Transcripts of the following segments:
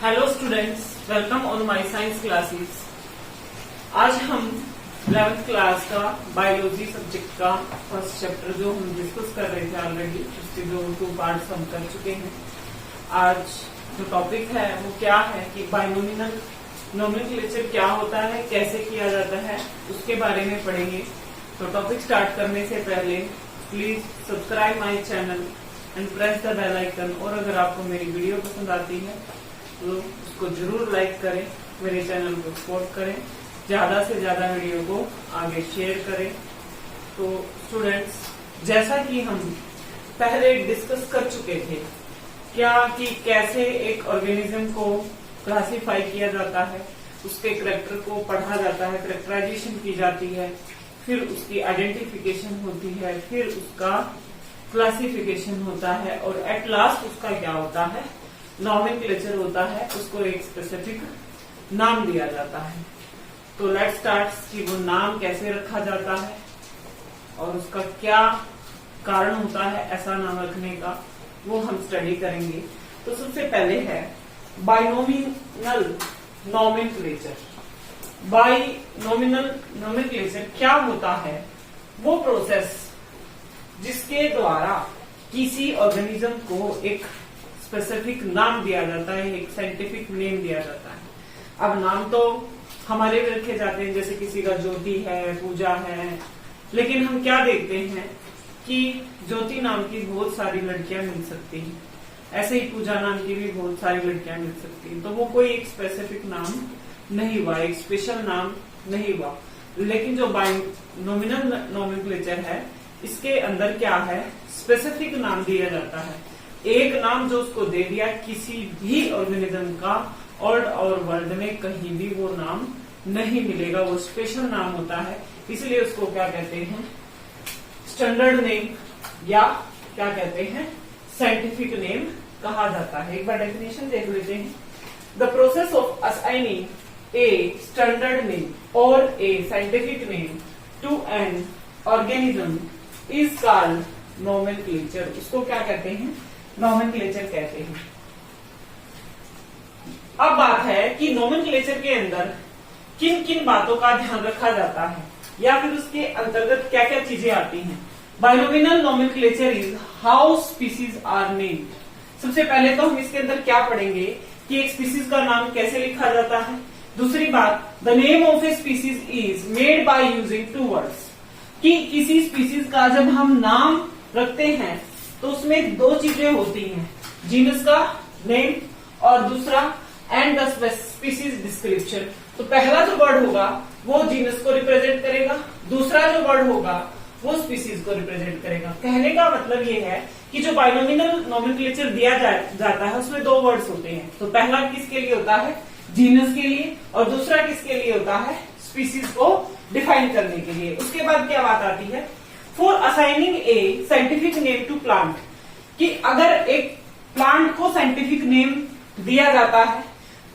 Hello students, welcome on my science classes. आज हम 11th class का बायोलॉजी सब्जेक्ट का फर्स्ट चैप्टर जो हम डिस्कस कर रहे थे ऑलरेडी, उसके जो 2 पार्ट्स हम कर चुके हैं। आज जो टॉपिक है वो क्या है कि बाइनोमिनल नोमेनक्लेचर क्या होता है, कैसे किया जाता है, उसके बारे में पढ़ेंगे। तो टॉपिक स्टार्ट करने से पहले please subscribe my channel and press the bell icon. और अगर आपको मेरी वीडियो पसंद आती है तो उसको जरूर लाइक करें, मेरे चैनल को सपोर्ट करें, ज्यादा से ज्यादा वीडियो को आगे शेयर करें। तो स्टूडेंट्स, जैसा कि हम पहले डिस्कस कर चुके थे क्या कि कैसे एक ऑर्गेनिज्म को क्लासिफाई किया जाता है, उसके करैक्टर को पढ़ा जाता है, करैक्टराइजेशन की जाती है, फिर उसकी आइडेंटिफिकेशन होती है, फिर उसका क्लासिफिकेशन होता है और एट लास्ट उसका क्या होता है, नोमेनक्लेचर होता है। उसको एक स्पेसिफिक नाम दिया जाता है। तो लेट्स स्टार्ट कि वो नाम कैसे रखा जाता है और उसका क्या कारण होता है ऐसा नाम रखने का, वो हम स्टडी करेंगे। तो सबसे पहले है बाइनोमिनल नोमेनक्लेचर। बाइनोमिनल नोमेनक्लेचर क्या होता है? वो प्रोसेस जिसके द्वारा किसी ऑर्गेनिज्म को एक स्पेसिफिक नाम दिया जाता है, एक साइंटिफिक नेम दिया जाता है। अब नाम तो हमारे भी रखे जाते हैं, जैसे किसी का ज्योति है, पूजा है, लेकिन हम क्या देखते हैं कि ज्योति नाम की बहुत सारी लड़कियां मिल सकती हैं, ऐसे ही पूजा नाम की भी बहुत सारी लड़कियां मिल सकती हैं। तो वो कोई एक स्पेसिफिक नाम नहीं हुआ, एक स्पेशल नाम नहीं हुआ। लेकिन जो बाइनोमिनल नोमेनक्लेचर है, इसके अंदर क्या है, स्पेसिफिक नाम दिया जाता है। एक नाम जो उसको दे दिया, किसी भी ऑर्गेनिज्म का ओल्ड और वर्ल्ड में कहीं भी वो नाम नहीं मिलेगा, वो स्पेशल नाम होता है। इसलिए उसको क्या कहते हैं, स्टैंडर्ड नेम या क्या कहते हैं, साइंटिफिक नेम कहा जाता है। एक बार डेफिनेशन देख लेते हैं। The process of assigning a standard name और a scientific name to an organism is called nomenclature. उसको क्या कहते हैं, नोमेनक्लेचर कहते हैं। अब बात है कि नोमेनक्लेचर के अंदर किन किन बातों का ध्यान रखा जाता है या फिर उसके अंतर्गत क्या क्या चीजें आती हैं। Binomial nomenclature is how species are named. सबसे पहले तो हम इसके अंदर क्या पढ़ेंगे कि एक स्पीसीज का नाम कैसे लिखा जाता है। दूसरी बात, the name of a species is made by using 2 words, कि किसी स्पीसीज का जब हम नाम रखते हैं तो उसमें 2 चीजें होती हैं, जीनस का नेम और दूसरा एंड द स्पीसीज डिस्क्रिप्शन। तो पहला जो वर्ड होगा वो जीनस को रिप्रेजेंट करेगा, दूसरा जो वर्ड होगा वो स्पीसीज को रिप्रेजेंट करेगा। कहने का मतलब ये है कि जो बाइनोमिनल नोमेनक्लेचर दिया जाता है उसमें 2 वर्ड्स होते हैं। तो पहला किसके लिए होता है, जीनस के लिए, और दूसरा किसके लिए होता है, स्पीसीज को डिफाइन करने के लिए। उसके बाद क्या बात आती है, for assigning a scientific name to plant, कि अगर एक प्लांट को साइंटिफिक नेम दिया जाता है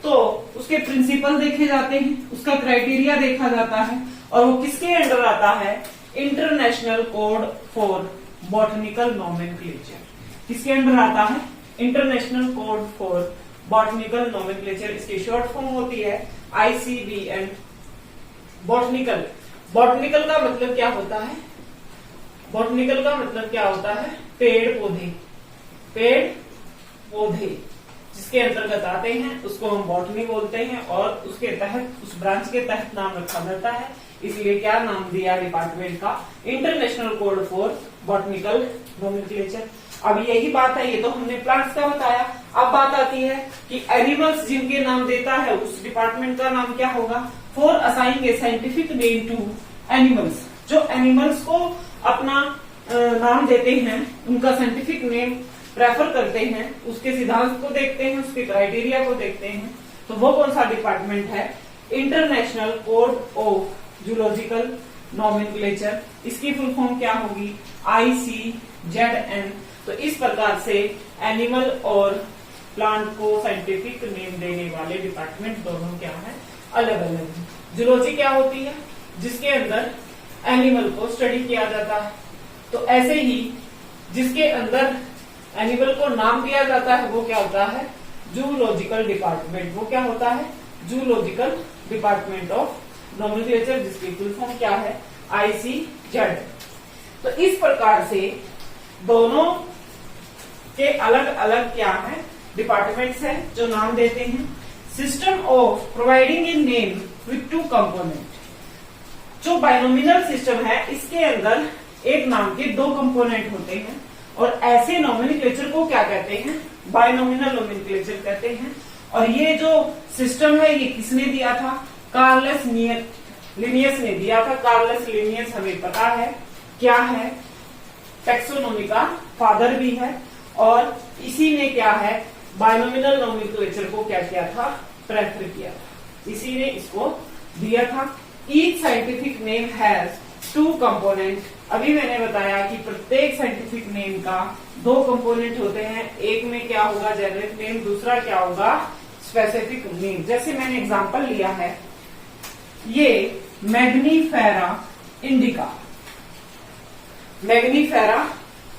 तो उसके प्रिंसिपल देखे जाते हैं, उसका क्राइटेरिया देखा जाता है, और वो किसके अंडर आता है, international code for botanical nomenclature. किसके अंडर आता है, international code for botanical nomenclature. इसकी शॉर्ट फॉर्म होती है ICBN। बॉटनिकल, बॉटनिकल का मतलब क्या होता है, बॉटनिकल का मतलब क्या होता है, पेड़ पौधे। पेड़ पौधे जिसके अंतर्गत आते हैं उसको हम बॉटनी बोलते हैं, और उसके तहत, उस ब्रांच के तहत नाम रखा जाता है। इसलिए क्या नाम दिया डिपार्टमेंट का, international code for botanical nomenclature. अब यही बात है, ये तो हमने प्लांट्स का बताया। अब बात आती है कि एनिमल्स जिनके नाम देता है उस डिपार्टमेंट का नाम क्या होगा, for assigning a scientific name to animals. जो एनिमल्स को अपना नाम देते हैं, उनका साइंटिफिक नेम प्रेफर करते हैं, उसके सिद्धांत को देखते हैं, उसके क्राइटेरिया को देखते हैं, तो वो कौन सा डिपार्टमेंट है, international code of zoological nomenclature. इसकी फुल फॉर्म क्या होगी, ICZN। तो इस प्रकार से एनिमल और प्लांट को साइंटिफिक नेम देने वाले डिपार्टमेंट दोनों क्या है, अलग अलग है। जूलॉजी क्या होती है, जिसके अंदर एनिमल को स्टडी किया जाता है। तो ऐसे ही जिसके अंदर एनिमल को नाम दिया जाता है वो क्या होता है, जूलॉजिकल डिपार्टमेंट। वो क्या होता है? जूलॉजिकल डिपार्टमेंट ऑफ नॉमेनक्लेचर, जिसकी फुल फॉर्म क्या है? ICZ। तो इस प्रकार से दोनों के अलग अलग क्या है? डिपार्टमेंट्स हैं जो नाम देते हैं। System of providing in name with to component. जो बाइनोमिनल सिस्टम है इसके अंदर एक नाम के दो कंपोनेंट होते हैं और ऐसे नॉमेनक्लेचर को क्या कहते हैं? बाइनोमिनल नॉमेनक्लेचर कहते हैं। और ये जो सिस्टम है ये किसने दिया था? कार्लस लिनियस ने दिया था। कार्लस लिनियस हमें पता है क्या है? टैक्सोनॉमी का फादर भी है और इसी ने क्या है? बाइनोमिनल नॉमेनक्लेचर को क्या किया था? प्रेफर किया था, इसी ने इसको दिया था। Each scientific name has two component. अभी मैंने बताया कि प्रत्येक साइंटिफिक नेम का दो कंपोनेंट होते हैं। एक में क्या होगा? जेनेरिक नेम, दूसरा क्या होगा? Specific name. जैसे मैंने एग्जांपल लिया है ये मैग्नीफेरा इंडिका। मैग्नीफेरा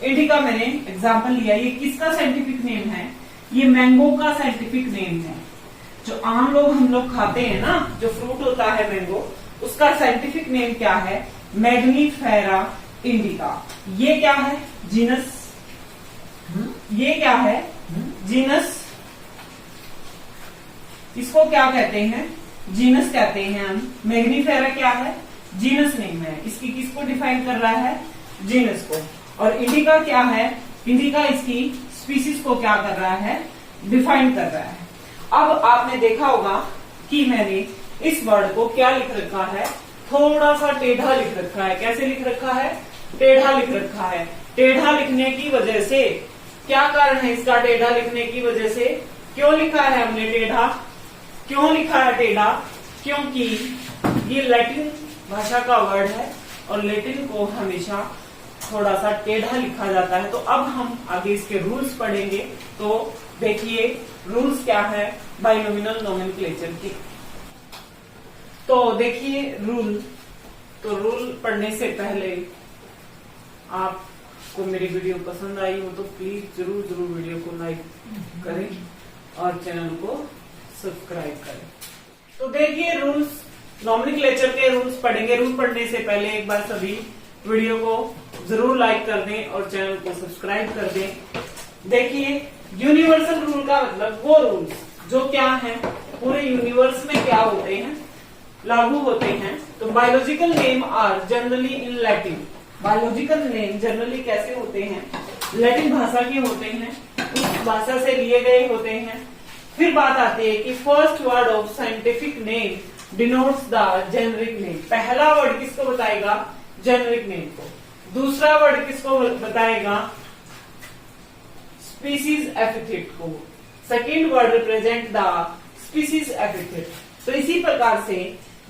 इंडिका मैंने एग्जांपल लिया। ये किसका साइंटिफिक नेम है? ये मैंगो का साइंटिफिक नेम है। जो आम लोग हम लोग खाते हैं ना, जो फ्रूट होता है मैंगो, उसका साइंटिफिक नेम क्या है? Mangifera indica. ये क्या है? जीनस। ये क्या है? जीनस। इसको क्या कहते हैं? जीनस कहते हैं हम। मैग्नीफेरा क्या है? जीनस नेम है। इसकी किसको डिफाइन कर रहा है? जीनस को। और इंडिका क्या है? इंडिका इसकी स्पीसीज को क्या कर रहा है? डिफाइन कर रहा है। अब आपने देखा होगा कि मैंने इस वर्ड को क्या लिख रखा है? थोड़ा सा टेढ़ा लिख रखा है। कैसे लिख रखा है? टेढ़ा लिख रखा है। टेढ़ा लिखने की वजह से क्या कारण है इसका? टेढ़ा लिखने की वजह से क्यों लिखा है हमने टेढ़ा? क्यों लिखा है टेढ़ा? क्योंकि ये लैटिन भाषा का वर्ड है और लैटिन को हमेशा थोड़ा सा टेढ़ा लिखा जाता है। तो अब हम आगे इसके रूल्स पढ़ेंगे। तो देखिए रूल्स क्या है बाइनोमिनल नॉमेनक्लेचर के। तो देखिए रूल। तो रूल पढ़ने से पहले आपको मेरी वीडियो पसंद आई हो तो प्लीज जरूर जरूर वीडियो को लाइक करें और चैनल को सब्सक्राइब करें। तो देखिए रूल्स, नॉमेनक्लेचर के रूल्स पढ़ेंगे। रूल पढ़ने से पहले एक बार सभी वीडियो को जरूर लाइक कर दें और चैनल को सब्सक्राइब कर दें। देखिए यूनिवर्सल रूल का मतलब वो रूल्स जो क्या है पूरे यूनिवर्स में क्या होते हैं? लागू होते हैं। तो biological name are generally in Latin. Biological name generally कैसे होते हैं? लैटिन भाषा के होते हैं, उस भाषा से लिए गए होते हैं। फिर बात आती है कि first word of scientific name denotes the generic name. पहला वर्ड किसको बताएगा? जेनरिक नेम को। दूसरा वर्ड किसको बताएगा? स्पीसीज एपिथेट को। Second word represent the species epithet. तो इसी प्रकार से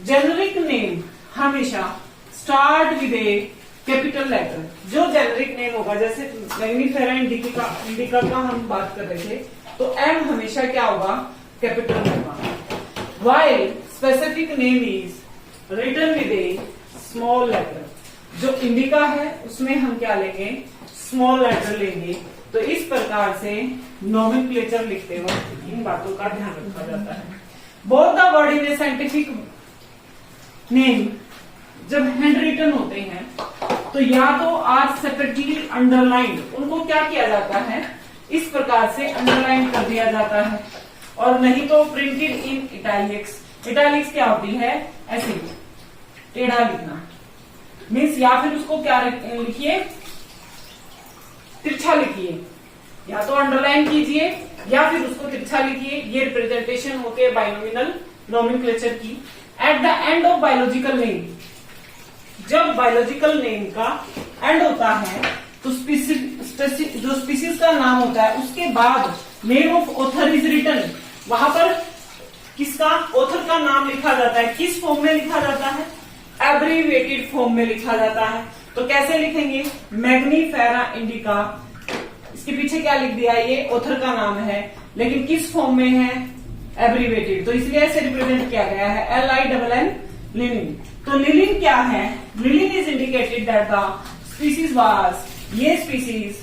जेनरिक नेम हमेशा start with a capital letter. जो जेनरिक नेम होगा, जैसे मैग्नीफेरा इंडिका का हम बात कर रहे थे, तो एम हमेशा क्या होगा? कैपिटल होगा। While specific name is written with a small letter. जो इंडिका है उसमें हम क्या लेंगे? स्मॉल लेटर लेंगे। तो इस प्रकार से नॉमेनक्लेचर लिखते वक्त इन बातों का ध्यान रखा जाता है। Both the word in A scientific name जब हैंड रिटन होते हैं तो या तो आर सेपरेटली अंडरलाइन, उनको क्या किया जाता है? इस प्रकार से अंडरलाइन कर दिया जाता है, और नहीं तो प्रिंटेड इन इटैलिक्स। इटैलिक्स क्या होती है? ऐसे टेढ़ा लिखना मीन्स, या फिर उसको क्या लिखिए? तिरछा लिखिए। या तो अंडरलाइन कीजिए या फिर उसको तिरछा लिखिए। ये रिप्रेजेंटेशन होती है बाइनोमिनल नॉमेनक्लेचर की। At the end of biological name, जब बायोलॉजिकल नेम का एंड होता है तो जो स्पीसीज का नाम होता है उसके बाद name of author is written. वहां पर किसका? ऑथर का नाम लिखा जाता है। किस फॉर्म में लिखा जाता है? एब्रीविएटेड फॉर्म में लिखा जाता है। तो कैसे लिखेंगे? मैग्नीफेरा इंडिका, इसके पीछे क्या लिख दिया? ये ऑथर का नाम है, लेकिन किस फॉर्म में है? एब्रीविएटेड। तो इसलिए ऐसे रिप्रेजेंट किया गया है LINN लिनिन। तो लिनिन क्या है? Linen is indicated that the species was, ये स्पीसीज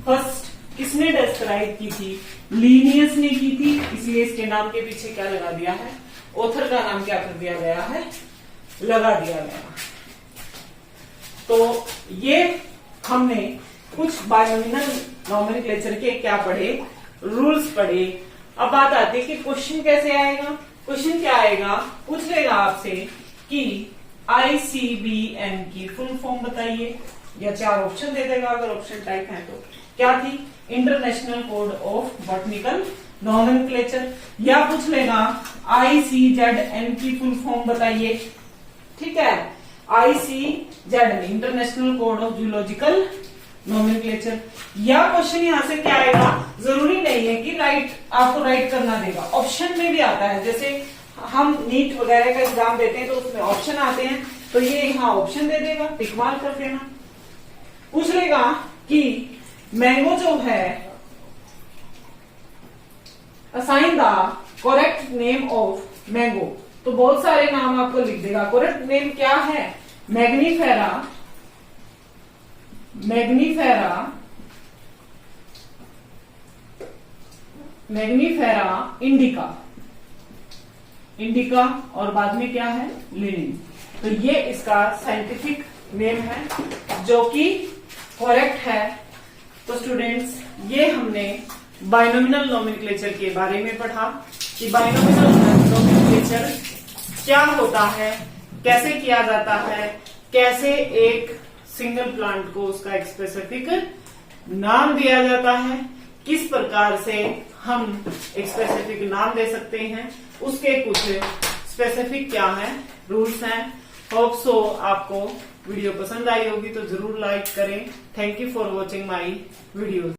फर्स्ट किसने डिस्क्राइब की थी? लीनियस ने की थी, इसलिए इसके नाम के पीछे क्या लगा दिया है? ऑथर का नाम क्या कर दिया गया है? लगा दिया गया। तो ये हमने कुछ बायनोमिनल नॉमेनक्लेचर के क्या पढ़े? रूल्स पढ़े। अब बात आती है कि क्वेश्चन कैसे आएगा। क्वेश्चन क्या आएगा? पूछ लेगा आपसे कि ICBM की फुल फॉर्म बताइए, या 4 ऑप्शन दे देगा अगर ऑप्शन टाइप है तो। क्या थी? International code of botanical nomenclature. या पूछ लेगा ICZN की फुल फॉर्म बताइए, ठीक है। ICZN international code of zoological nomenclature. या क्वेश्चन यहां से क्या आएगा? जरूरी नहीं है कि आपको राइट करना देगा, ऑप्शन में भी आता है। जैसे हम नीट वगैरह का एग्जाम देते हैं तो उसमें ऑप्शन आते हैं, तो ये यहाँ ऑप्शन दे देगा, टिक मार्क कर देना। पूछ लेगा कि मैंगो जो है, assign the correct name of mango, तो बहुत सारे नाम आपको लिख देगा। करेक्ट नेम क्या है? Mangifera, Mangifera, Mangifera indica, indica, और बाद में क्या है? लिनिन। तो ये इसका साइंटिफिक नेम है जो कि करेक्ट है। तो स्टूडेंट्स, ये हमने बायनोमिनल नॉमेनक्लेचर के बारे में पढ़ा कि बायनोमिनल नॉमेनक्लेचर क्या होता है, कैसे किया जाता है, कैसे एक सिंगल प्लांट को उसका एक स्पेसिफिक नाम दिया जाता है, किस प्रकार से हम एक स्पेसिफिक नाम दे सकते हैं, उसके कुछ स्पेसिफिक क्या है, रूल्स हैं। होप सो आपको वीडियो पसंद आई होगी तो जरूर लाइक करें। Thank you for watching my video.